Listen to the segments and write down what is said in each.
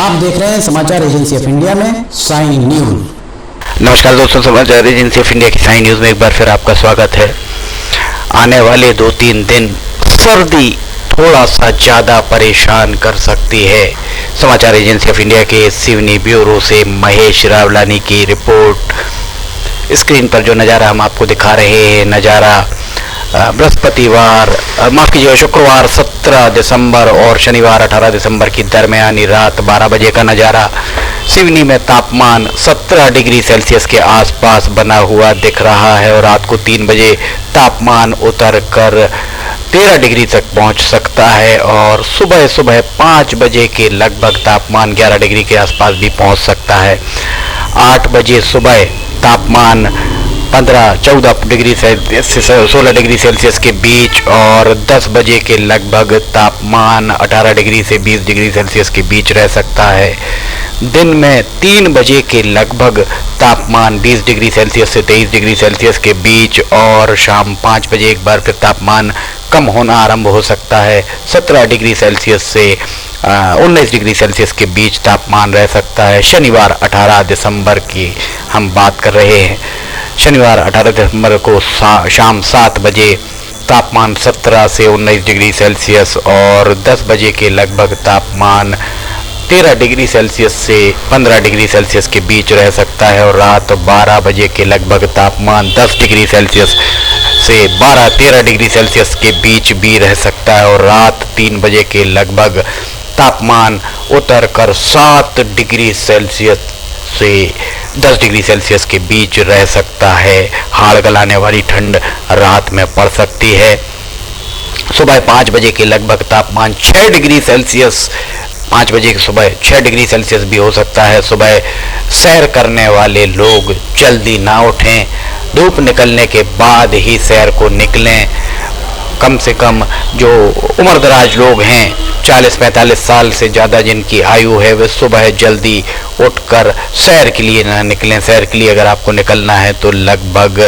आप देख रहे हैं समाचार एजेंसी ऑफ इंडिया में साइन न्यूज। नमस्कार दोस्तों, समाचार एजेंसी ऑफ इंडिया की साइन न्यूज में एक बार फिर आपका स्वागत है। आने वाले 2-3 दिन सर्दी थोड़ा सा ज़्यादा परेशान कर सकती है। समाचार एजेंसी ऑफ इंडिया के सिवनी ब्यूरो से महेश रावलानी की रिपोर्ट। स्क्रीन पर जो नज़ारा हम आपको दिखा रहे हैं, नज़ारा शुक्रवार 17 दिसंबर और शनिवार 18 दिसंबर की दरमियानी रात 12 बजे का नज़ारा। सिवनी में तापमान 17 डिग्री सेल्सियस के आसपास बना हुआ दिख रहा है और रात को 3 बजे तापमान उतर कर 13 डिग्री तक पहुंच सकता है और सुबह 5 बजे के लगभग तापमान 11 डिग्री के आसपास भी पहुंच सकता है। 8 बजे सुबह तापमान 14 डिग्री सेल्सियस से 16 डिग्री सेल्सियस के बीच और 10 बजे के लगभग तापमान 18 डिग्री से 20 डिग्री सेल्सियस के बीच रह सकता है। दिन में 3 बजे के लगभग तापमान 20 डिग्री सेल्सियस से 23 डिग्री सेल्सियस के बीच और शाम 5 बजे एक बार फिर तापमान कम होना आरंभ हो सकता है। 17 डिग्री सेल्सियस से 19 डिग्री सेल्सियस के बीच तापमान रह सकता है। शनिवार 18 दिसंबर की हम बात कर रहे हैं। शनिवार 18 दिसंबर को शाम 7 बजे तापमान 17 से 19 डिग्री सेल्सियस और 10 बजे के लगभग तापमान 13 डिग्री सेल्सियस से 15 डिग्री सेल्सियस के बीच रह सकता है और रात 12 बजे के लगभग तापमान 10 डिग्री सेल्सियस से 12-13 डिग्री सेल्सियस के बीच भी रह सकता है और रात 3 बजे के लगभग तापमान उतर कर 7 डिग्री सेल्सियस से 10 डिग्री सेल्सियस के बीच रह सकता है। हाड़ गलाने वाली ठंड रात में पड़ सकती है। सुबह 5 बजे के लगभग तापमान 6 डिग्री सेल्सियस 5 बजे की सुबह 6 डिग्री सेल्सियस भी हो सकता है। सुबह सैर करने वाले लोग जल्दी ना उठें, धूप निकलने के बाद ही सैर को निकलें। कम से कम जो उम्रदराज लोग हैं 40-45 साल से ज़्यादा जिनकी आयु है वे सुबह जल्दी उठकर सैर के लिए ना निकलें। सैर के लिए अगर आपको निकलना है तो लगभग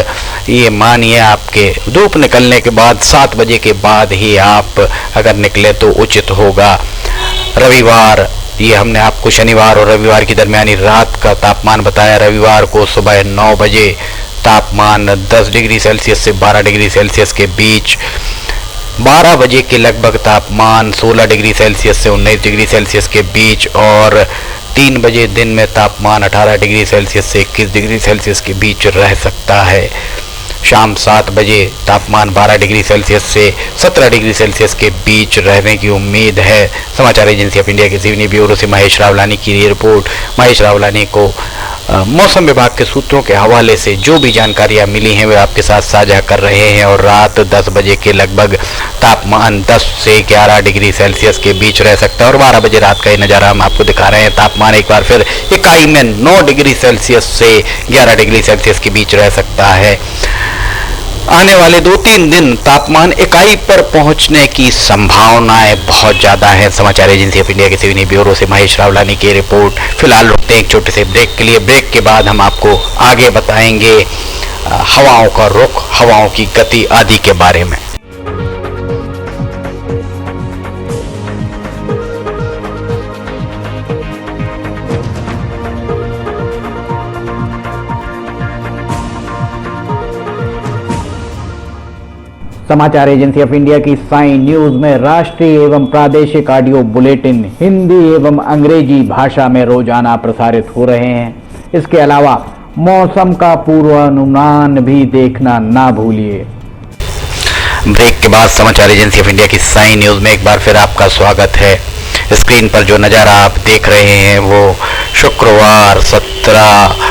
ये मानिए आपके धूप निकलने के बाद 7 बजे के बाद ही आप अगर निकले तो उचित होगा। रविवार, ये हमने आपको शनिवार और रविवार की दरमियानी रात का तापमान बताया। रविवार को सुबह 9 बजे तापमान 10 डिग्री सेल्सियस से 12 डिग्री सेल्सियस के बीच, 12 बजे के लगभग तापमान 16 डिग्री सेल्सियस से 19 डिग्री सेल्सियस के बीच और 3 बजे दिन में तापमान 18 डिग्री सेल्सियस से 21 डिग्री सेल्सियस के बीच रह सकता है। शाम 7 बजे तापमान 12 डिग्री सेल्सियस से 17 डिग्री सेल्सियस के बीच रहने की उम्मीद है। समाचार एजेंसी ऑफ इंडिया के सिवनी ब्यूरो से महेश रावलानी की ये रिपोर्ट। महेश रावलानी को मौसम विभाग के सूत्रों के हवाले से जो भी जानकारियां मिली हैं वे आपके साथ साझा कर रहे हैं और रात 10 बजे के लगभग तापमान 10 से 11 डिग्री सेल्सियस के बीच रह सकता है और 12 बजे रात का ये नज़ारा हम आपको दिखा रहे हैं। तापमान एक बार फिर इकाई में 9 डिग्री सेल्सियस से 11 डिग्री सेल्सियस के बीच रह सकता है। आने वाले 2-3 दिन तापमान इकाई पर पहुंचने की संभावनाएं बहुत ज़्यादा है। समाचार एजेंसी ऑफ इंडिया के सिवनी ब्यूरो से महेश रावलानी की रिपोर्ट। फिलहाल रुकते हैं एक छोटे से ब्रेक के लिए। ब्रेक के बाद हम आपको आगे बताएंगे हवाओं का रुख, हवाओं की गति आदि के बारे में। समाचार एजेंसी ऑफ इंडिया की साइन न्यूज में राष्ट्रीय एवं प्रादेशिक ऑडियो बुलेटिन हिंदी एवं अंग्रेजी भाषा में रोजाना प्रसारित हो रहे हैं। इसके अलावा मौसम का पूर्वानुमान भी देखना ना भूलिए। ब्रेक के बाद समाचार एजेंसी ऑफ इंडिया की साइन न्यूज में एक बार फिर आपका स्वागत है। स्क्रीन पर जो नज़ारा आप देख रहे हैं वो शुक्रवार 17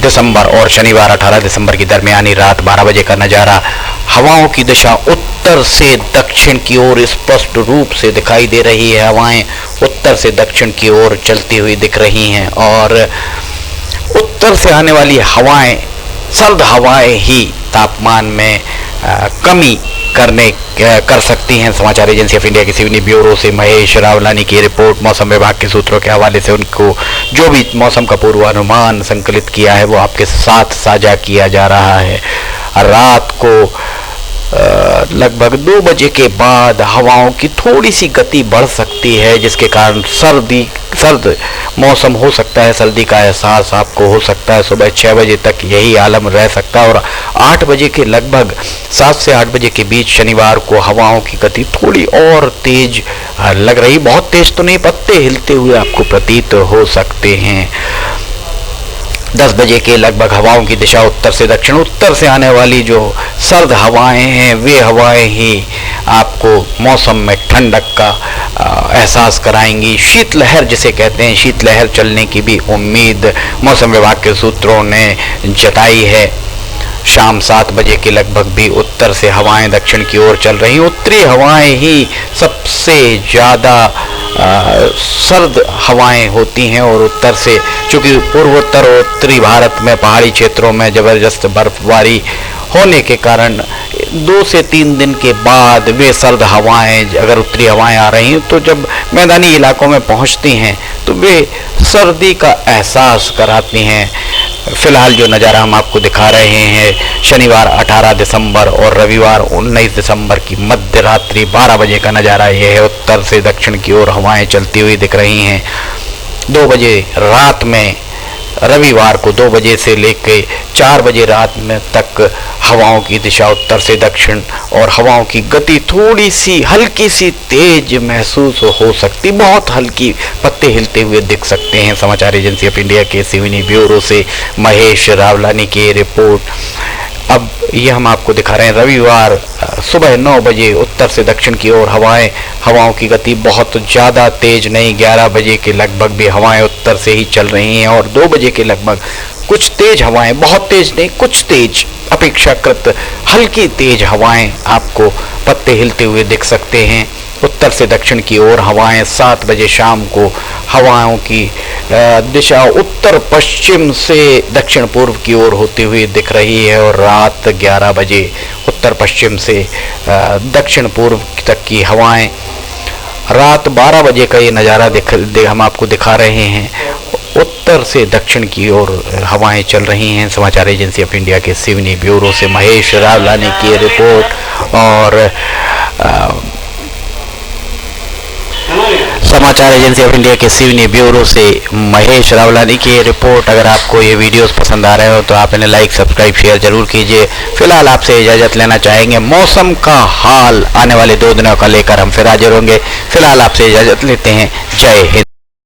दिसंबर और शनिवार 18 दिसंबर की दरमियानी रात 12 बजे का नज़ारा। हवाओं की दिशा उत्तर से दक्षिण की ओर स्पष्ट रूप से दिखाई दे रही है। हवाएं उत्तर से दक्षिण की ओर चलती हुई दिख रही हैं और उत्तर से आने वाली हवाएं, सर्द हवाएं ही तापमान में कमी कर सकती हैं। समाचार एजेंसी ऑफ इंडिया की सिवनी ब्यूरो से महेश रावलानी की रिपोर्ट। मौसम विभाग के सूत्रों के हवाले से उनको जो भी मौसम का पूर्वानुमान संकलित किया है वो आपके साथ साझा किया जा रहा है। रात को लगभग 2 बजे के बाद हवाओं की थोड़ी सी गति बढ़ सकती है, जिसके कारण सर्द मौसम हो सकता है। सर्दी का एहसास आपको हो सकता है। सुबह 6 बजे तक यही आलम रह सकता है और 8 बजे के लगभग 7 से 8 बजे के बीच शनिवार को हवाओं की गति थोड़ी और तेज लग रही। बहुत तेज तो नहीं, पत्ते हिलते हुए आपको प्रतीत हो सकते हैं। 10 बजे के लगभग हवाओं की दिशा उत्तर से दक्षिण, उत्तर से आने वाली जो सर्द हवाएं हैं वे हवाएं ही आपको मौसम में ठंडक का एहसास कराएंगी। शीतलहर जिसे कहते हैं, शीतलहर चलने की भी उम्मीद मौसम विभाग के सूत्रों ने जताई है। शाम 7 बजे के लगभग भी उत्तर से हवाएं दक्षिण की ओर चल रही। उत्तरी हवाएं ही सबसे ज़्यादा सर्द हवाएं होती हैं और उत्तर से, चूँकि पूर्वोत्तर और उत्तरी भारत में पहाड़ी क्षेत्रों में ज़बरदस्त बर्फबारी होने के कारण 2 से 3 दिन के बाद वे सर्द हवाएं, अगर उत्तरी हवाएं आ रही हैं तो जब मैदानी इलाकों में पहुंचती हैं तो वे सर्दी का एहसास कराती हैं। फिलहाल जो नज़ारा हम आपको दिखा रहे हैं शनिवार 18 दिसंबर और रविवार 19 दिसंबर की मध्य रात्रि 12 बजे का नज़ारा ये है। उत्तर से दक्षिण की ओर हवाएं चलती हुई दिख रही हैं। 2 बजे रात में रविवार को 2 बजे से लेकर 4 बजे रात में तक हवाओं की दिशा उत्तर से दक्षिण और हवाओं की गति थोड़ी सी हल्की सी तेज महसूस हो सकती, बहुत हल्की, पत्ते हिलते हुए दिख सकते हैं। समाचार एजेंसी ऑफ इंडिया के सिवनी ब्यूरो से महेश रावलानी की रिपोर्ट। अब ये हम आपको दिखा रहे हैं रविवार सुबह 9 बजे उत्तर से दक्षिण की ओर हवाओं की गति बहुत ज़्यादा तेज नहीं, 11 बजे के लगभग भी हवाएं उत्तर से ही चल रही हैं और 2 बजे के लगभग कुछ तेज हवाएं, बहुत तेज नहीं, कुछ तेज, अपेक्षाकृत हल्की तेज हवाएं आपको पत्ते हिलते हुए दिख सकते हैं। उत्तर से दक्षिण की ओर हवाएं 7 बजे शाम को हवाओं की दिशा उत्तर पश्चिम से दक्षिण पूर्व की ओर होती हुई दिख रही है और रात 11 बजे उत्तर पश्चिम से दक्षिण पूर्व तक की हवाएं। रात 12 बजे का ये नज़ारा हम आपको दिखा रहे हैं। उत्तर से दक्षिण की ओर हवाएं चल रही हैं। समाचार एजेंसी ऑफ इंडिया के सिवनी ब्यूरो से महेश रावलानी की रिपोर्ट। और समाचार एजेंसी ऑफ इंडिया के सिवनी ब्यूरो से महेश रावलानी की रिपोर्ट। अगर आपको ये वीडियोस पसंद आ रहे हो तो आप इन्हें लाइक, सब्सक्राइब, शेयर जरूर कीजिए। फिलहाल आपसे इजाज़त लेना चाहेंगे। मौसम का हाल आने वाले 2 दिनों का लेकर हम फिर हाजिर होंगे। फिलहाल आपसे इजाज़त लेते हैं। जय हिंद।